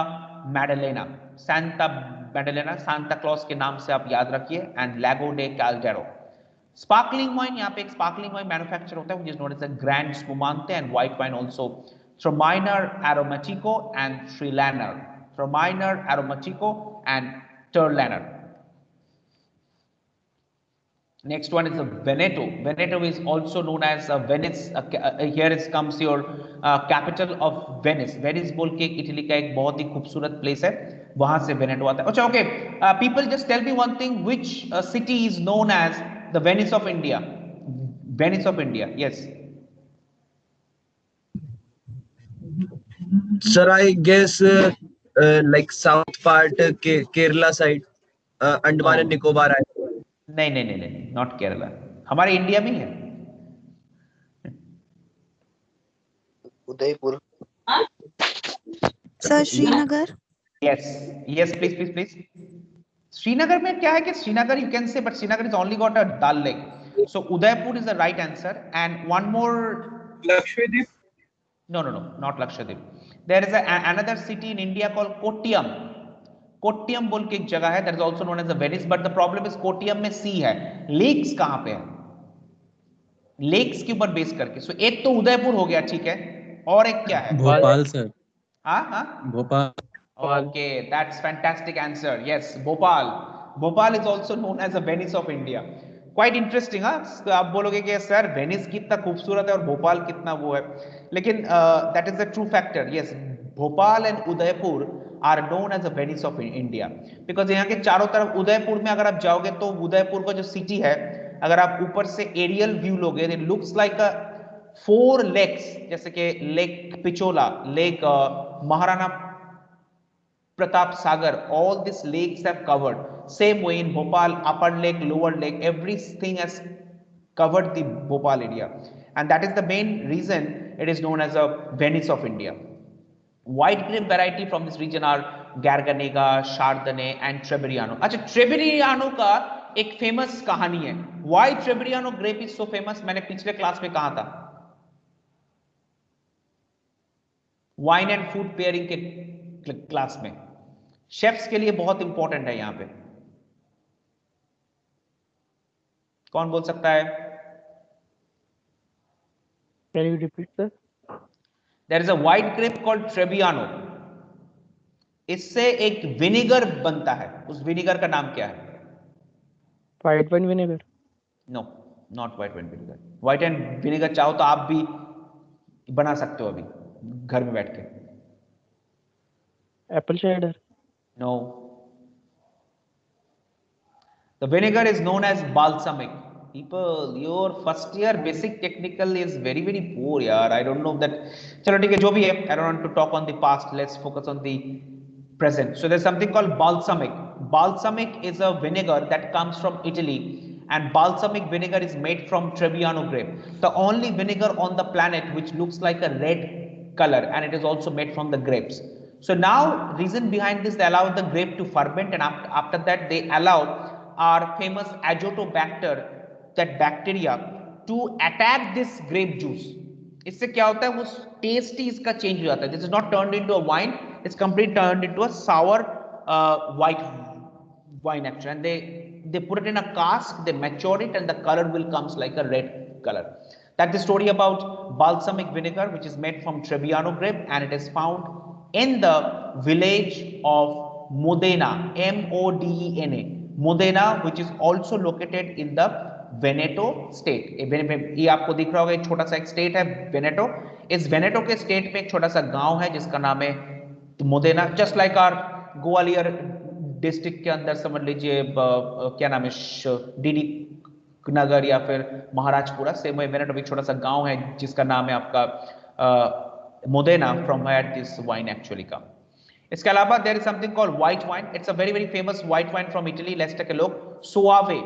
Madalena. Santa Claus के नाम से आप याद रखिए, and Lago de Caldero. Sparkling wine, यहाँ पे एक sparkling wine manufacture होता है, which is known as a Grand Spumante, and white wine also Traminer Aromatico and Trelanner. Traminer Aromatico and Terlaner. Next one is the Veneto. Veneto is also known as Venice. Here it comes your capital of Venice. Venice बोल के Italy का एक बहुत ही खूबसूरत place है, वहां से Veneto आता है. अच्छा, okay. People just tell me one thing. Which city is known as the Venice of India? Venice of India. Yes. Sir, I guess like south part, Kerala side, Andaman No. and Nicobar Island. नहीं नहीं नहीं नहीं, not Kerala. हमारे India में ही है. Udaipur. Sir Srinagar. Yes, yes, please, please, please. Srinagar में क्या है कि Srinagar you can say, but Srinagar is only got a Dal Lake. So Udaipur is the right answer. And one more. Lakshadweep. No, no, no, not Lakshadweep. There is another city in India called Kottayam. Kottayam बोल के एक जगह है, that is also known as the Venice. But the problem is Kottayam में sea है, lakes कहाँ पे है? Lakes के ऊपर बेस करके. So एक तो उदयपुर हो गया, ठीक है. और एक क्या है? भोपाल सर. हाँ हाँ. Bhopal. Okay, that's fantastic answer. Yes, Bhopal. Bhopal is also known as the Venice of India. Quite interesting, हाँ? तो आप बोलोगे कि सर वेनिस कितना खूबसूरत है और भोपाल कितना वो है, लेकिन that is the true factor. Yes, Bhopal and Udaipur are known as the Venice of India because यहाँ के चारों तरफ उदयपुर में अगर आप जाओगे तो उदयपुर का जो सिटी है, अगर आप ऊपर से एरियल व्यू लोगे, it looks like a 4 lakes, जैसे कि lake Pichola, lake Maharana Pratap Sagar, all these lakes have covered. Same way in Bhopal, upper lake, lower lake, everything has covered the Bhopal area. And that is the main reason it is known as a Venice of India. White grape variety from this region are Garganega, Chardonnay and Trebbiano. अच्छा, Trebbiano का एक famous कहानी है. Why Trebbiano grape is so famous? मैंने पिछले class में कहा था. Wine and food pairing के क्लास में. शेफ्स के लिए बहुत इंपॉर्टेंट है यहां पे. कौन बोल सकता है? Can you repeat that? There is a white grape called Trebbiano. इससे एक विनेगर बनता है. उस विनेगर का नाम क्या है? White wine vinegar. No, not white wine vinegar. White wine vinegar चाहो तो आप भी बना सकते हो अभी घर में बैठ के. Apple cider. No. The vinegar is known as balsamic. People, your first year basic technical is very very poor, yaar. I don't know that. चलो ठीक है, जो भी है. I don't want to talk on the past. Let's focus on the present. So there's something called balsamic. Balsamic is a vinegar that comes from Italy, and balsamic vinegar is made from Trebbiano grape, the only vinegar on the planet which looks like a red color, and it is also made from the grapes. So now, reason behind this, they allow the grape to ferment, and after that, they allow our famous Azotobacter, that bacteria, to attack this grape juice. इससे क्या होता है, वो test ही इसका change हो जाता है. This is not turned into a wine; it's completely turned into a sour white wine actually. And they put it in a cask, they mature it, and the color will comes like a red color. That's the story about balsamic vinegar, which is made from Trebbiano grape, and it is found in the village of Modena, M-O-D-E-N-A, Modena, which is also located in the Veneto state. ये आपको दिख रहा होगा, एक छोटा सा एक state है वेनेटो. इस वेनेटो के स्टेट में एक छोटा सा गांव है जिसका नाम है Modena. Just like our Gwalior district के अंदर समझ लीजिए क्या नाम है, डीडी नगर या फिर महाराजपुरा. सेम वे वेनेटो में एक छोटा सा गांव है जिसका नाम है आपका Modena, from where this wine actually come. इसके अलावा there is something called white wine. It's a very very famous white wine from Italy. Let's take a look. Soave.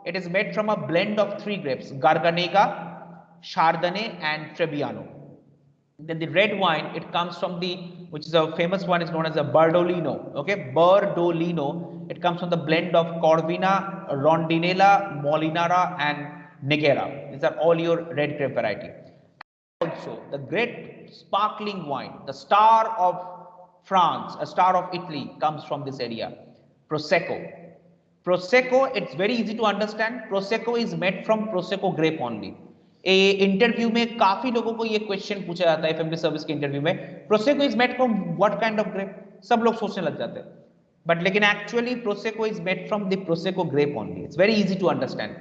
It is made from a blend of 3 grapes: Garganega, Chardonnay, and Trebbiano. Then the red wine, it comes from which is a famous one, is known as a Bardolino. Okay, Bardolino. It comes from the blend of Corvina, Rondinella, Molinara, and Negera. These are all your red grape variety. Also, the great sparkling wine, the star of France, a star of Italy, comes from this area, Prosecco. Prosecco, it's very easy to understand. Prosecco is made from Prosecco grape only. Interview में काफी लोगों को ये question पूछा जाता है FMD service के interview में, Prosecco is made from what kind of grape? सब लोग सोचने लग जाते हैं, बट लेकिन actually Prosecco is made from the Prosecco grape only. It's very easy to understand.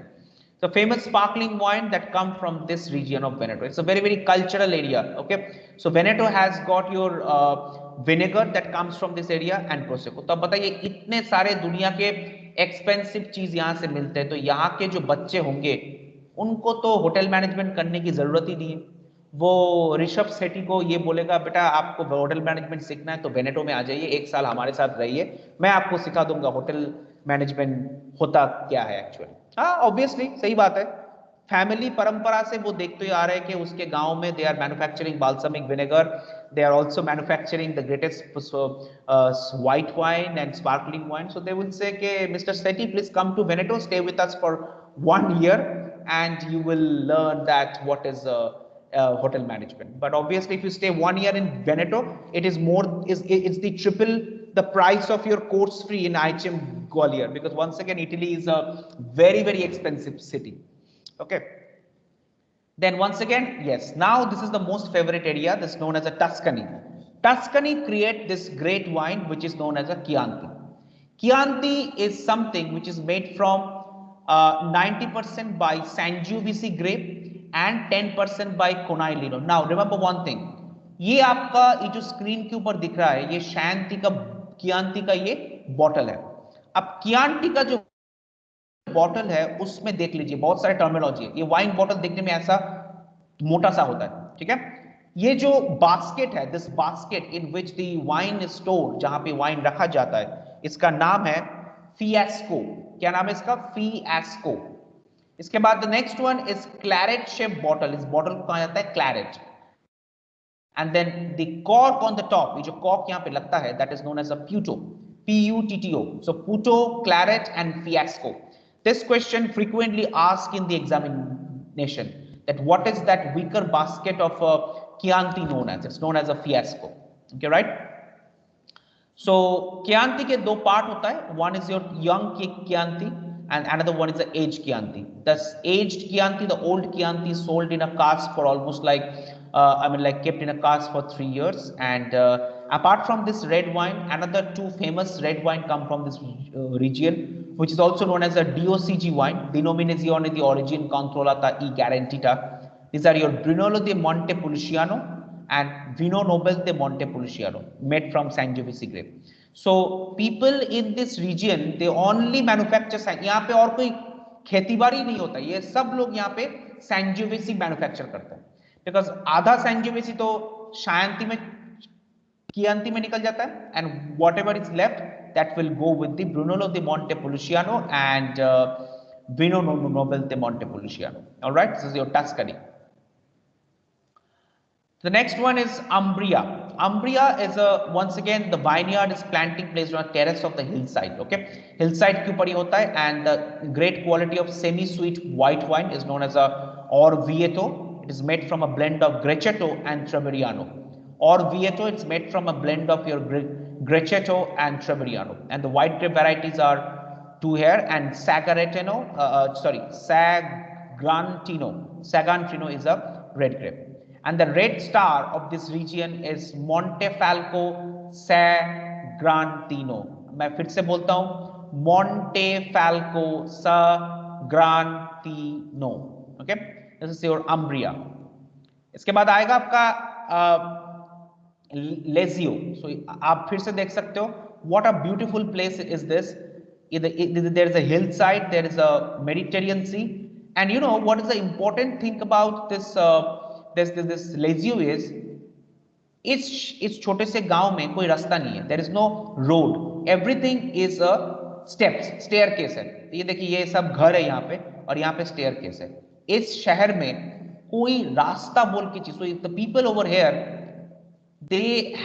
So famous sparkling wine that come from this region of Veneto. It's a very cultural area. Okay, so Veneto has got your vinegar that comes from this area and prosecco. तो अब बताइए इतने सारे दुनिया के expensive चीज यहाँ से मिलते हैं, तो यहाँ के जो बच्चे होंगे उनको तो होटल मैनेजमेंट करने की जरूरत ही नहीं है। वो ऋषभ सेठी को ये बोलेगा बेटा आपको होटल मैनेजमेंट सीखना है तो वेनेटो में आ जाइए, एक साल हमारे साथ रहिए, मैं आपको सिखा दूंगा होटल मैनेजमेंट होता क्या है एक्चुअली। हाँ ऑब्वियसली सही बात है, फैमिली परंपरा से वो देखते ही आ रहे हैं कि उसके गांव में they are manufacturing balsamic vinegar, they are also manufacturing the greatest white wine and sparkling wine. So they will say ke Mr. Sethi, please come to Veneto, stay with us for 1 year and you will learn that what is hotel management. But obviously if you stay 1 year in Veneto, it is more, it's the triple the price of your course fee in IHM Gwalior, because once again Italy is a very expensive city. Okay, then once again, yes, now this is the most favorite area, this is known as a Tuscany. Tuscany create this great wine which is known as a Chianti. Chianti is something which is made from 90% by Sangiovese grape and 10% by Conaglino. Now remember one thing, ये आपका ये जो screen के ऊपर दिख रहा है ये Chianti का ये बॉटल है। अब Chianti का जो बॉटल है उसमें देख लीजिए बहुत सारे टर्मिनोलॉजी है, ये वाइन बॉटल देखने में ऐसा मोटा सा होता है, ठीक है। ये जो बास्केट है, this basket in which the wine is stored, जहां पे वाइन रखा जाता है, इसका नाम है फिएस्को। क्या नाम है इसका? फिएस्को। इसके बाद the next one is claret shape bottle, इस बॉटल को कहा जाता है claret. And then the cork on the top, ये जो कॉर्क यहाँ पे लगता है that is known as a putto, PUTTO. So Puto, Claret and Fiasco. This question frequently asked in the examination, that what is that weaker basket of Chianti known as? It's known as a Fiasco. Okay, right? So Chianti के दो part होता है, one is your young Chianti and another one is the aged Chianti. The aged Chianti, the old Chianti, is sold in a cask for almost like kept in a cask for 3 years. And apart from this red wine, another two famous red wine come from this region, which is also known as a DOCG wine, Denominazione di Origine Controllata e Garantita. These are your Brunello di Montepulciano and Vino Nobile de Montepulciano, made from Sangiovese grape. So people in this region, they only manufacture, यहाँ पे और कोई खेतीबाड़ी नहीं होता, ये सब लोग यहाँ पे Sangiovese मैन्युफैक्चर करते हैं, बिकॉज आधा Sangiovese तो Chianti में निकल जाता है, and whatever is left that will go with the Brunello di Montepulciano and Vino Nobile de Montepulciano. All right, this is your Tuscany. The next one is Umbria. Umbria is once again the vineyard is planting placed on a terrace of the hillside. Okay, hillside के ऊपर ही होता है, and the great quality of semi-sweet white wine is known as a Orvieto. It is made from a blend of Grechetto and Trebbiano. Orvieto, it's made from a blend of your Grechetto and Trebbiano, and the white grape varieties are two here, and Sagrantino is a red grape. And the red star of this region is Montefalco Sagrantino. मैं फिर से बोलता हूँ, Montefalco Sagrantino. Okay, this is your Umbria. इसके बाद आएगा आपका Lazio. So आप फिर से देख सकते हो, what a beautiful place is this. There is a hillside, there is a Mediterranean Sea, and you know what is the important thing about this this Lazio is, इस छोटे से गांव में कोई रास्ता नहीं है, there is no road, everything is a steps, staircase है। ये देखिए ये सब घर है यहाँ पे, और यहाँ पे staircase है। इस शहर में कोई रास्ता बोल की चीज, so the people over here they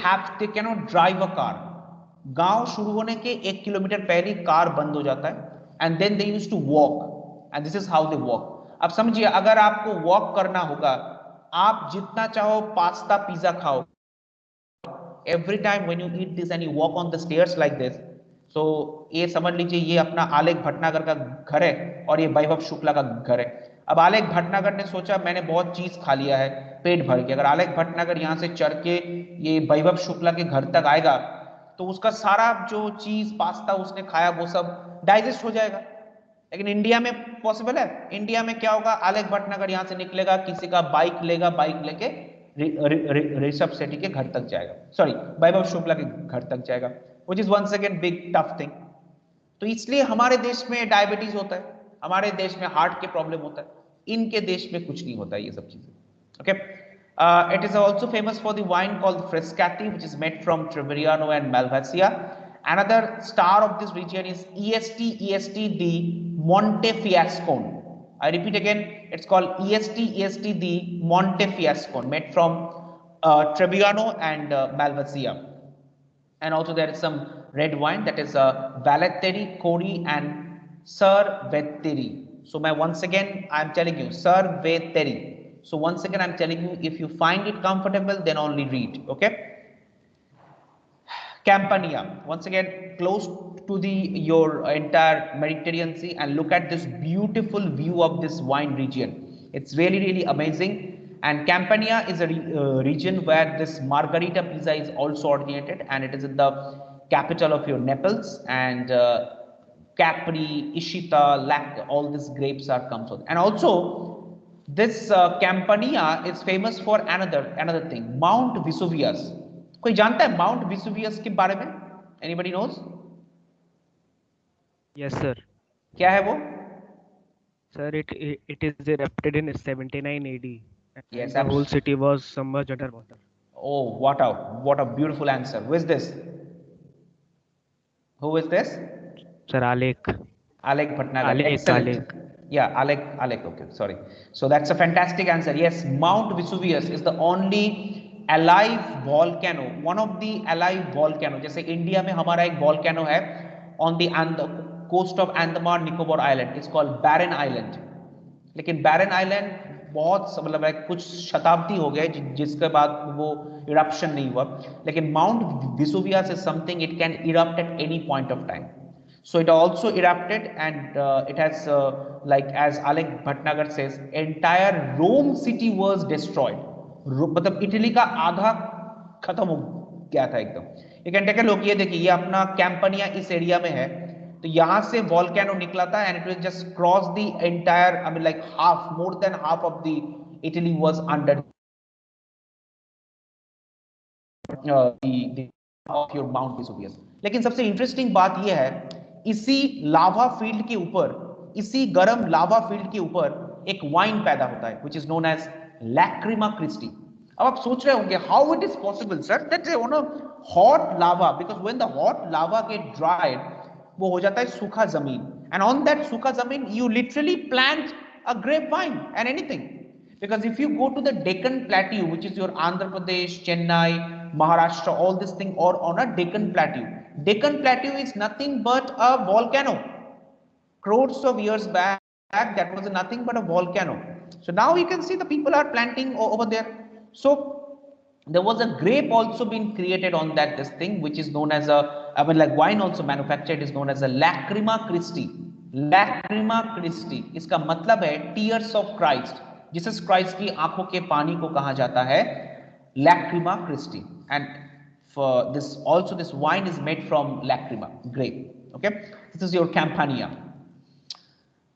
cannot drive a car. गांव शुरू होने के 1 किलोमीटर पहले कार बंद हो जाता है, and then they used to walk, and this is how they walk. अब समझिए अगर आपको walk करना होगा, आप जितना चाहो पास्ता पिज्जा खाओ, every time when you eat this and you walk on the stairs like this, so ये समझ लीजिए ये अपना आलेख भटनागर का घर है और ये वैभव शुक्ला का घर है। अब आलेख भटनागर ने सोचा मैंने बहुत चीज खा लिया है पेट भर के, अगर आलेख भटनागर यहाँ से चढ़ के ये वैभव शुक्ला के घर तक आएगा तो उसका सारा जो चीज पास्ता उसने खाया वो सब डाइजेस्ट हो जाएगा। लेकिन इंडिया में पॉसिबल है? इंडिया में क्या होगा, आलेख भटनागर यहाँ से निकलेगा, किसी का बाइक लेगा, बाइक लेके ऋषभ शेट्टी के घर तक जाएगा, सॉरी वैभव शुक्ला के घर तक जाएगा, which is once again big tough thing. तो इसलिए हमारे देश में डायबिटीज होता है, हमारे देश में हार्ट के प्रॉब्लम होता है, इनके देश में कुछ नहीं होता है ये सब चीजें. Okay, it is also famous for the wine called Frascati, which is made from Trebbiano and Malvasia. Another star of this region is EST the Montefiascone. I repeat again, it's called EST the Montefiascone, made from Trebbiano and Malvasia. And also there is some red wine, that is Valatteri, Cori and Cerveteri. So once again I'm telling you Cerveteri. So once again I'm telling you, if you find it comfortable, then only read. Okay, Campania, once again close to the your entire Mediterranean Sea, and look at this beautiful view of this wine region. It's really amazing. And Campania is a region where this Margarita pizza is also originated, and it is in the capital of your Naples, and Capri, Ishita, all these grapes are comes with. And also this Campania is famous for another thing, Mount Vesuvius. कोई जानता है Mount Vesuvius के बारे में? Anybody knows? Yes sir. क्या है वो? Sir, it is erupted in 79 AD. Yes, the whole city was submerged under water. Oh, what a beautiful answer. Who is this? Who is this? Sir, Alek. Alek Bhatnagar. Excellent. Yeah, Alek. Okay, sorry. So that's a fantastic answer. Yes, Mount Vesuvius is the only alive volcano, one of the alive volcano. जैसे India में हमारा एक volcano है on the coast of Andaman Nicobar Island. It's called Barren Island. लेकिन Barren Island बहुत मतलब कुछ शताब्दी हो गए जिसके बाद वो इरप्शन नहीं हुआ, लेकिन mount Vesuvius is something, it can erupt at any point of time. So it also erupted, and it has like as Alek Bhatnagar says, entire Rome city was destroyed. मतलब इटली का आधा खत्म हो गया था एकदम. ये कहते हैं लोग, ये देखिए ये अपना कैंपनिया इस एरिया में है, तो यहाँ से वॉल्केनो निकला था, and it was just cross the entire, I mean like half, more than half of the Italy was under the of your Mount Vesuvius. लेकिन सबसे इंटरेस्टिंग बात ये है, इसी लावा फील्ड के ऊपर, इसी गर्म लावा फील्ड के ऊपर एक वाइन पैदा होता है, which is known as Lacrima Christi. अब आप सोच रहे होंगे, how it is possible sir that on a hot lava, because when the hot lava get dried, वो हो जाता है सूखा जमीन, and on that सूखा जमीन you literally plant a grapevine and anything, because if you go to the Deccan Plateau, which is your Andhra Pradesh, Chennai, Maharashtra, all this thing, or on a Deccan Plateau is nothing but a volcano. Crores of years back, that was nothing but a volcano. So now you can see the people are planting over there. So there was a grape also being created on that this thing, which is known as a, I mean like wine also manufactured, is known as a Lacrima Christi. Lacrima Christi, इसका मतलब है tears of Christ. Jesus Christ की आंखों के पानी को कहा जाता है Lacrima Christi. And for this also, this wine is made from Lacrima grape. Okay, this is your Campania.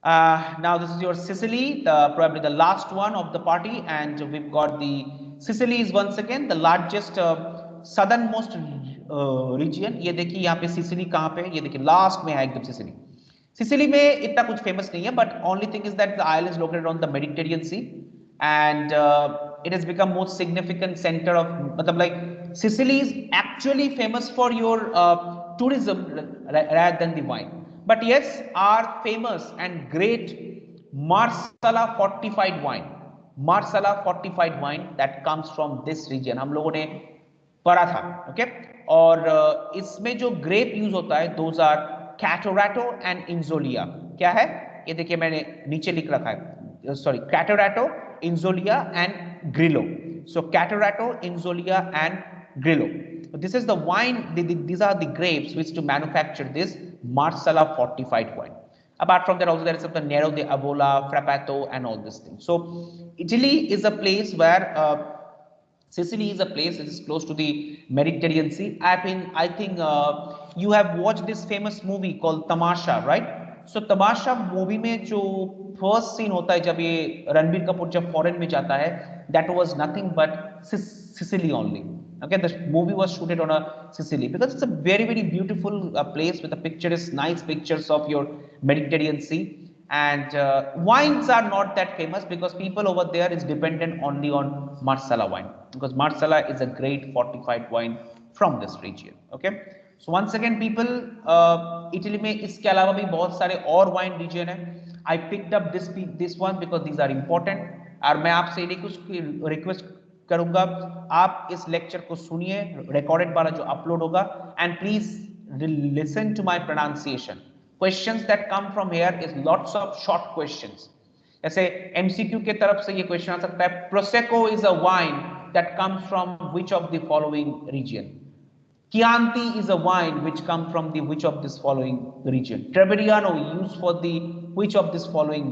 Now this is your Sicily, probably the last one of the party, and we've got the Sicily is once again the largest southernmost region. ये देखिए यहाँ पे Sicily कहाँ पे, ये देखिए last में है एकदम सिसिली. सिसिली में इतना कुछ फेमस नहीं है, but only thing is that the island is located on the Mediterranean Sea, and it has become most significant center of, मतलब like Sicily is actually famous for your tourism rather than the wine. But yes, our famous and great Marsala fortified wine, Marsala fortified wine that comes from this region, हम लोगों ने पढ़ा था. Okay, और इसमें जो grep use होता है, those are Catorato and Inzolia. क्या है ये देखिए मैंने नीचे लिख रखा है, sorry, Catorato, Inzolia and Grillo. So Catorato, Inzolia and Grillo. This is the wine, these are the grapes which to manufacture this Marsala fortified wine. Apart from that also there is the Nero de Avola, Frappato and all these things. So Italy is a place where Sicily is a place that is close to the Mediterranean Sea. I think you have watched this famous movie called Tamasha, right? So Tamasha movie में जो first scene होता है जब ये रणबीर कपूर जब foreign में जाता है, that was nothing but Sicily only. Okay, the movie was shooted on a Sicily because it's a very very beautiful place with the pictures, nice pictures of your Mediterranean Sea. And wines are not that famous because people over there is dependent only on Marsala wine, because Marsala is a great fortified wine from this region. Okay, so once again people, Italy में इसके अलावा भी बहुत सारे और wine region है. I picked up this one because these are important. और मैं आपसे रिक्वेस्ट करूंगा, आप इस लेक्चर को सुनिए, रिकॉर्डेड वाला जो अपलोड होगा, and please listen to my pronunciation. Questions that come from here is lots of short questions. जैसे एमसीक्यू के तरफ से ये क्वेश्चन आ सकता है, prosecco is a wine that comes from which of the following region. Chianti is a wine which comes from the which of this following region. Trebbiano used for the which of this following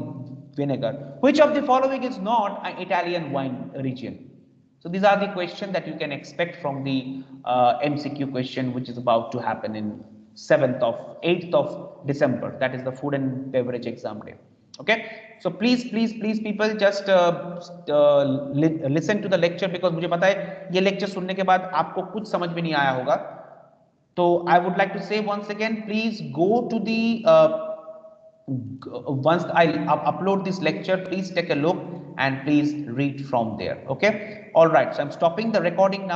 vinegar. Which of the following is not an Italian wine region? So these are the questions that you can expect from the MCQ question, which is about to happen in 8th of December. That is the food and beverage exam day. Okay. So please people just listen to the lecture, because मुझे पता है ये lecture सुनने के बाद आपको कुछ समझ में नहीं आया होगा. तो I would like to say once again, please go to the once I upload this lecture, please take a look and please read from there. Okay. All right. So I'm stopping the recording now.